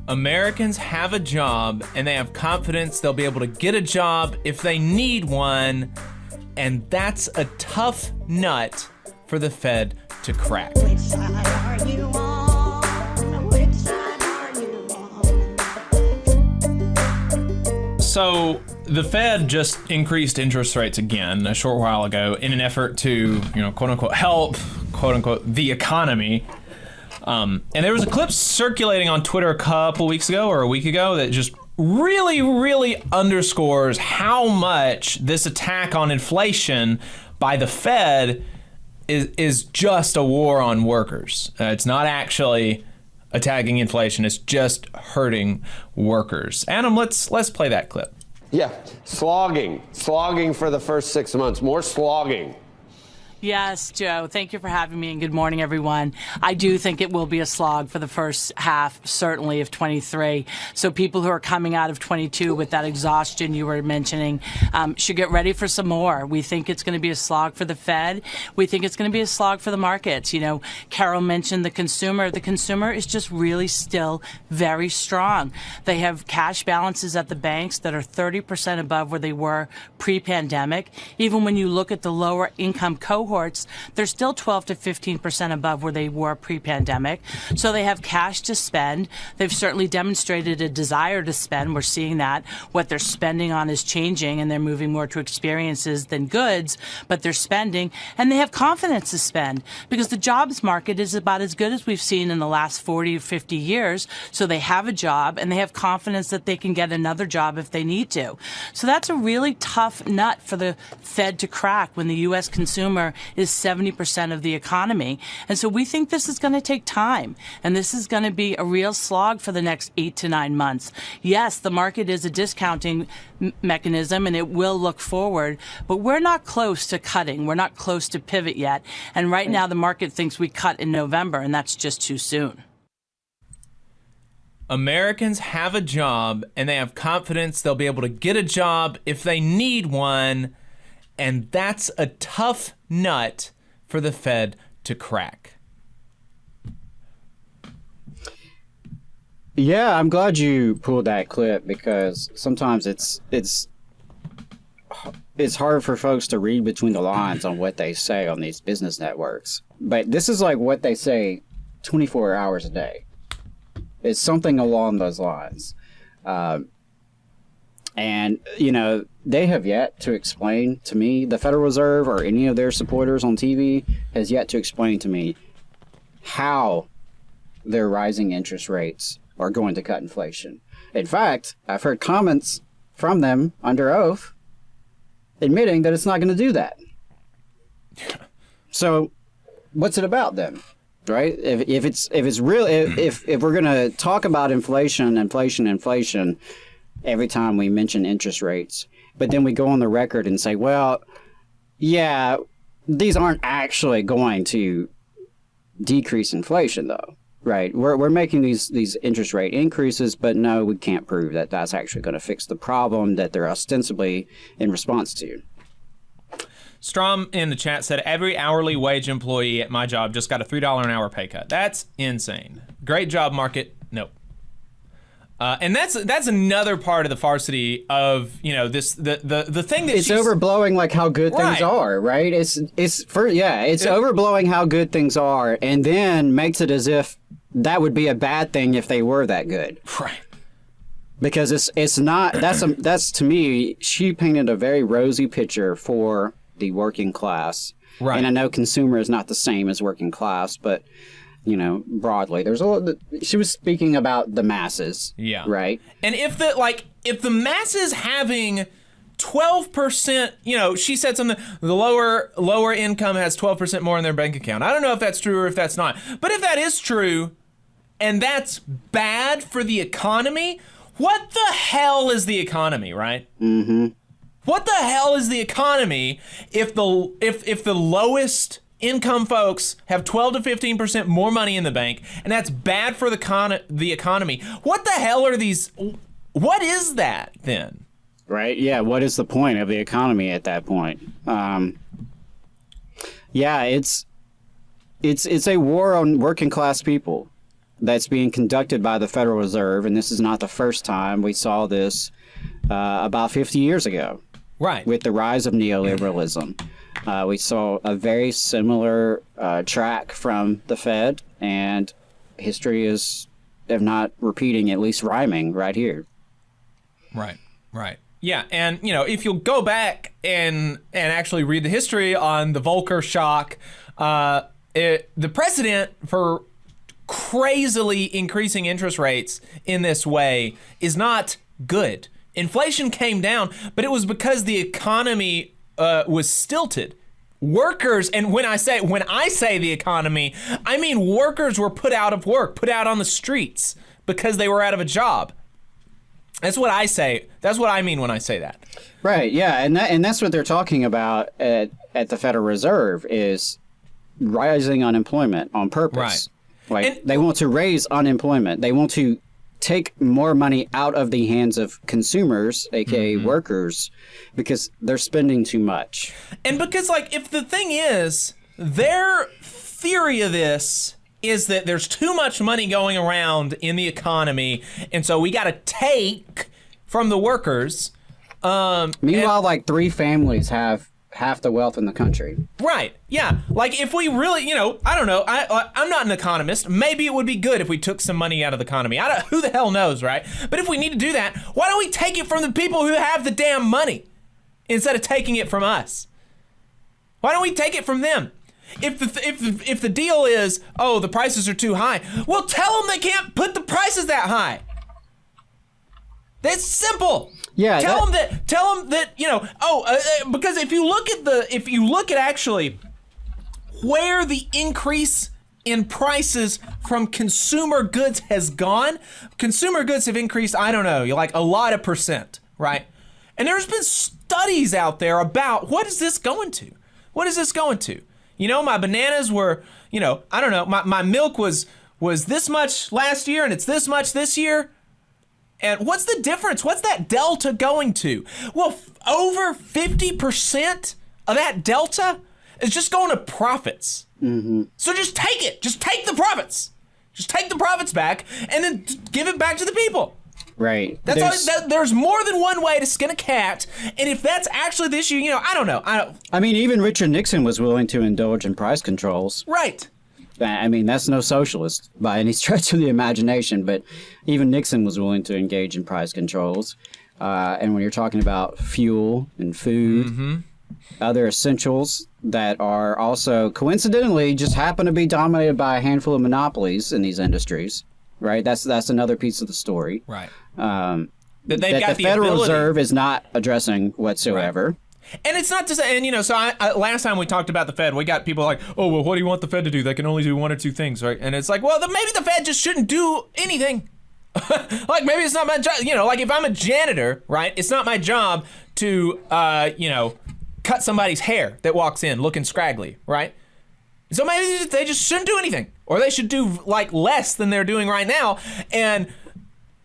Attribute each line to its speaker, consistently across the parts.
Speaker 1: Americans have a job and they have confidence they'll be able to get a job if they need one, and that's a tough nut for the Fed to crack.
Speaker 2: Which side are you on? Which side are you on?
Speaker 1: So the Fed just increased interest rates again a short while ago in an effort to, quote unquote, help, quote unquote, the economy. And there was a clip circulating on Twitter a couple weeks ago or a week ago that just really, really underscores how much this attack on inflation by the Fed is just a war on workers. It's not actually attacking inflation. It's just hurting workers. Adam, let's play that clip.
Speaker 3: Yeah, slogging for the first 6 months, more slogging.
Speaker 4: Yes, Joe. Thank you for having me, and good morning, everyone. I do think it will be a slog for the first half, certainly, of 23. So people who are coming out of 22 with that exhaustion you were mentioning should get ready for some more. We think it's going to be a slog for the Fed. We think it's going to be a slog for the markets. Carol mentioned the consumer. The consumer is just really still very strong. They have cash balances at the banks that are 30% above where they were pre-pandemic. Even when you look at the lower income cohorts, they're still 12 to 15% above where they were pre-pandemic. So they have cash to spend. They've certainly demonstrated a desire to spend. We're seeing that. What they're spending on is changing, and they're moving more to experiences than goods, but they're spending, and they have confidence to spend because the jobs market is about as good as we've seen in the last 40 or 50 years. So they have a job, and they have confidence that they can get another job if they need to. So that's a really tough nut for the Fed to crack when the U.S. consumer is 70% of the economy. And so we think this is going to take time, and this is going to be a real slog for the next 8 to 9 months. Yes, the market is a discounting mechanism, and it will look forward, but we're not close to cutting. We're not close to pivot yet. And right now the market thinks we cut in November, and that's just too soon.
Speaker 1: Americans have a job and they have confidence they'll be able to get a job if they need one, and that's a tough nut for the Fed to crack.
Speaker 5: Yeah, I'm glad you pulled that clip because sometimes it's hard for folks to read between the lines on what they say on these business networks. But this is like what they say 24 hours a day. It's something along those lines. And, they have yet to explain to me, the Federal Reserve or any of their supporters on TV has yet to explain to me how their rising interest rates are going to cut inflation. In fact, I've heard comments from them under oath admitting that it's not going to do that. So what's it about then? Right? If it's real, if we're going to talk about inflation every time we mention interest rates, but then we go on the record and say, well, yeah, these aren't actually going to decrease inflation, though, right? We're making these interest rate increases, but no, we can't prove that that's actually going to fix the problem that they're ostensibly in response to.
Speaker 1: Strom in the chat said, every hourly wage employee at my job just got a $3 an hour pay cut. That's insane. Great job market. Nope. And that's another part of the farcity of the thing that
Speaker 5: it's overblowing like how good things are, right? It's overblowing how good things are, and then makes it as if that would be a bad thing if they were that good,
Speaker 1: right?
Speaker 5: Because it's not. That's to me, she painted a very rosy picture for the working class, right? And I know consumer is not the same as working class, but broadly, there's a lot. She was speaking about the masses,
Speaker 1: yeah,
Speaker 5: right?
Speaker 1: And if the masses having 12%, she said something. The lower income has 12% more in their bank account. I don't know if that's true or if that's not, but if that is true, and that's bad for the economy, what the hell is the economy, right?
Speaker 5: Mm-hmm.
Speaker 1: What the hell is the economy if the lowest income folks have 12 to 15% more money in the bank, and that's bad for the economy? What the hell are these? What is that then?
Speaker 5: Right. Yeah. What is the point of the economy at that point? Yeah, it's a war on working class people that's being conducted by the Federal Reserve, and this is not the first time. We saw this about 50 years ago.
Speaker 1: Right.
Speaker 5: With the rise of neoliberalism. We saw a very similar track from the Fed, and history is, if not repeating, at least rhyming right here.
Speaker 1: Right. Yeah, and if you'll go back and actually read the history on the Volcker shock, the precedent for crazily increasing interest rates in this way is not good. Inflation came down, but it was because the economy was stilted. Workers, and when I say the economy, I mean workers were put out of work, put out on the streets because they were out of a job. That's what I say. That's what I mean when I say that.
Speaker 5: Right. Yeah, and that's what they're talking about at the Federal Reserve is rising unemployment on purpose.
Speaker 1: Right.
Speaker 5: Like they want to raise unemployment. They want to take more money out of the hands of consumers, aka workers, because they're spending too much.
Speaker 1: And because, if the thing is, their theory of this is that there's too much money going around in the economy, and so we got to take from the workers.
Speaker 5: Meanwhile, 3 families have half the wealth in the country.
Speaker 1: Right. Yeah. If we really, I don't know. I'm not an economist. Maybe it would be good if we took some money out of the economy. Who the hell knows, right? But if we need to do that, why don't we take it from the people who have the damn money instead of taking it from us? Why don't we take it from them? If the deal is, oh, the prices are too high, well, tell them they can't put the prices that high. That's simple.
Speaker 5: Yeah.
Speaker 1: Tell them that because if you look at actually where the increase in prices from consumer goods has gone, consumer goods have increased, I don't know, a lot of percent, right? And there's been studies out there about what is this going to? What is this going to? My bananas were, I don't know, my milk was this much last year and it's this much this year. And what's the difference? What's that delta going to? Well, over 50% of that delta is just going to profits. Mm-hmm. So just take it. Just take the profits. Just take the profits back and then give it back to the people.
Speaker 5: Right.
Speaker 1: There's more than one way to skin a cat. And if that's actually the issue, I don't know.
Speaker 5: I mean, even Richard Nixon was willing to indulge in price controls.
Speaker 1: Right.
Speaker 5: I mean, that's no socialist by any stretch of the imagination, but even Nixon was willing to engage in price controls. And when you're talking about fuel and food, other essentials that are also coincidentally just happen to be dominated by a handful of monopolies in these industries, right? That's another piece of the story.
Speaker 1: Right.
Speaker 5: That the Federal Reserve is not addressing whatsoever. Right.
Speaker 1: And it's not to say, and so last time we talked about the Fed, we got people like, oh, well, what do you want the Fed to do? They can only do one or two things, right? And it's like, well, maybe the Fed just shouldn't do anything. Maybe it's not my job, if I'm a janitor, right? It's not my job to, cut somebody's hair that walks in looking scraggly, right? So maybe they just shouldn't do anything. Or they should do, less than they're doing right now. And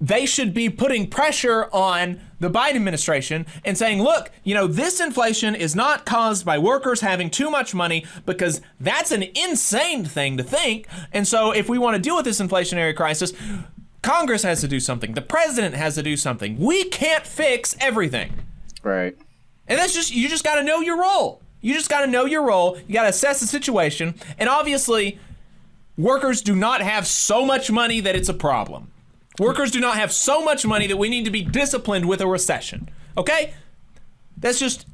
Speaker 1: they should be putting pressure on the Biden administration and saying, look, this inflation is not caused by workers having too much money, because that's an insane thing to think. And so if we want to deal with this inflationary crisis, Congress has to do something. The president has to do something. We can't fix everything.
Speaker 5: Right.
Speaker 1: And you just got to know your role. You just got to know your role. You got to assess the situation. And obviously, workers do not have so much money that it's a problem. Workers do not have so much money that we need to be disciplined with a recession. Okay? That's just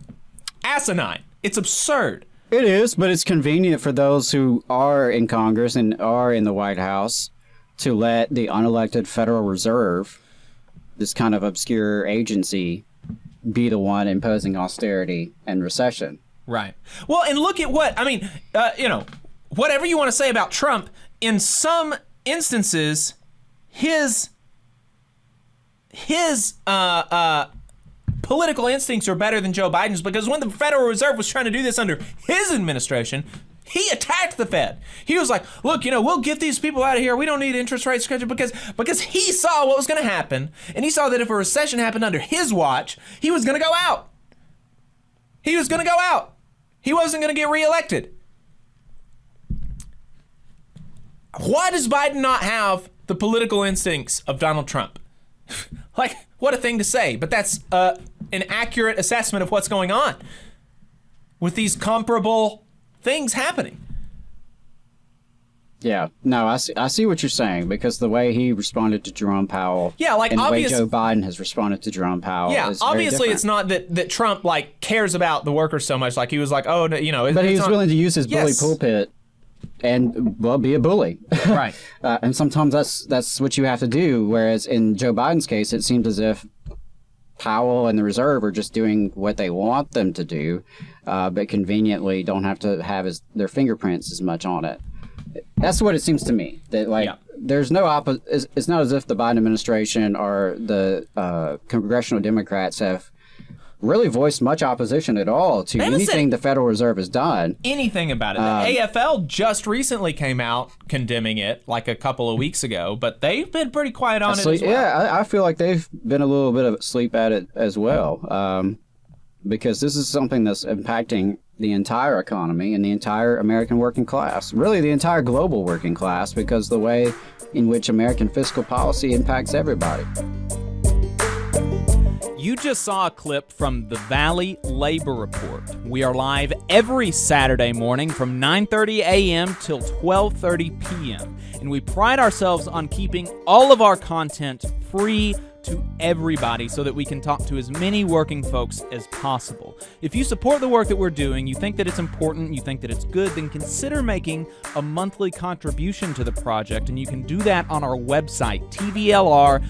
Speaker 1: asinine. It's absurd.
Speaker 5: It is, but it's convenient for those who are in Congress and are in the White House to let the unelected Federal Reserve, this kind of obscure agency, be the one imposing austerity and recession.
Speaker 1: Right. Well, and look at whatever you want to say about Trump, in some instances, his political instincts are better than Joe Biden's, because when the Federal Reserve was trying to do this under his administration, he attacked the Fed. He was like, look, we'll get these people out of here. We don't need interest rates because he saw what was going to happen, and he saw that if a recession happened under his watch, he was going to go out. He was going to go out. He wasn't going to get reelected. Why does Biden not have the political instincts of Donald Trump. Like, what a thing to say, but that's an accurate assessment of what's going on with these comparable things happening.
Speaker 5: Yeah, no, I see what you're saying, because the way he responded to Jerome Powell,
Speaker 1: Yeah, like,
Speaker 5: and the way
Speaker 1: obvious-
Speaker 5: Joe Biden has responded to Jerome Powell,
Speaker 1: Yeah,
Speaker 5: is very
Speaker 1: obviously
Speaker 5: different.
Speaker 1: it's not that Trump like cares about the workers so much. Like he was like, oh, no, you know,
Speaker 5: But
Speaker 1: it's
Speaker 5: he's
Speaker 1: not-
Speaker 5: willing to use his bully
Speaker 1: Yes.
Speaker 5: pulpit and, well, be a bully.
Speaker 1: Right.
Speaker 5: And sometimes that's what you have to do. Whereas in Joe Biden's case, it seems as if Powell and the Reserve are just doing what they want them to do, but conveniently don't have to have their fingerprints as much on it. That's what it seems to me. That
Speaker 1: Yeah.
Speaker 5: there's no it's not as if the Biden administration or the congressional Democrats have really voiced much opposition at all to
Speaker 1: They haven't
Speaker 5: anything
Speaker 1: said
Speaker 5: the Federal Reserve has done.
Speaker 1: anything about it. The AFL just recently came out condemning it like a couple of weeks ago, but they've been pretty quiet on it as well.
Speaker 5: Yeah, I feel like they've been a little bit of asleep at it as well, because this is something that's impacting the entire economy and the entire American working class, really the entire global working class, because the way in which American fiscal policy impacts everybody.
Speaker 6: You just saw a clip from the Valley Labor Report. We are live every Saturday morning from 9:30 a.m. till 12:30 p.m. And we pride ourselves on keeping all of our content free to everybody so that we can talk to as many working folks as possible. If you support the work that we're doing, you think that it's important, you think that it's good, then consider making a monthly contribution to the project, and you can do that on our website, tvlr.fm.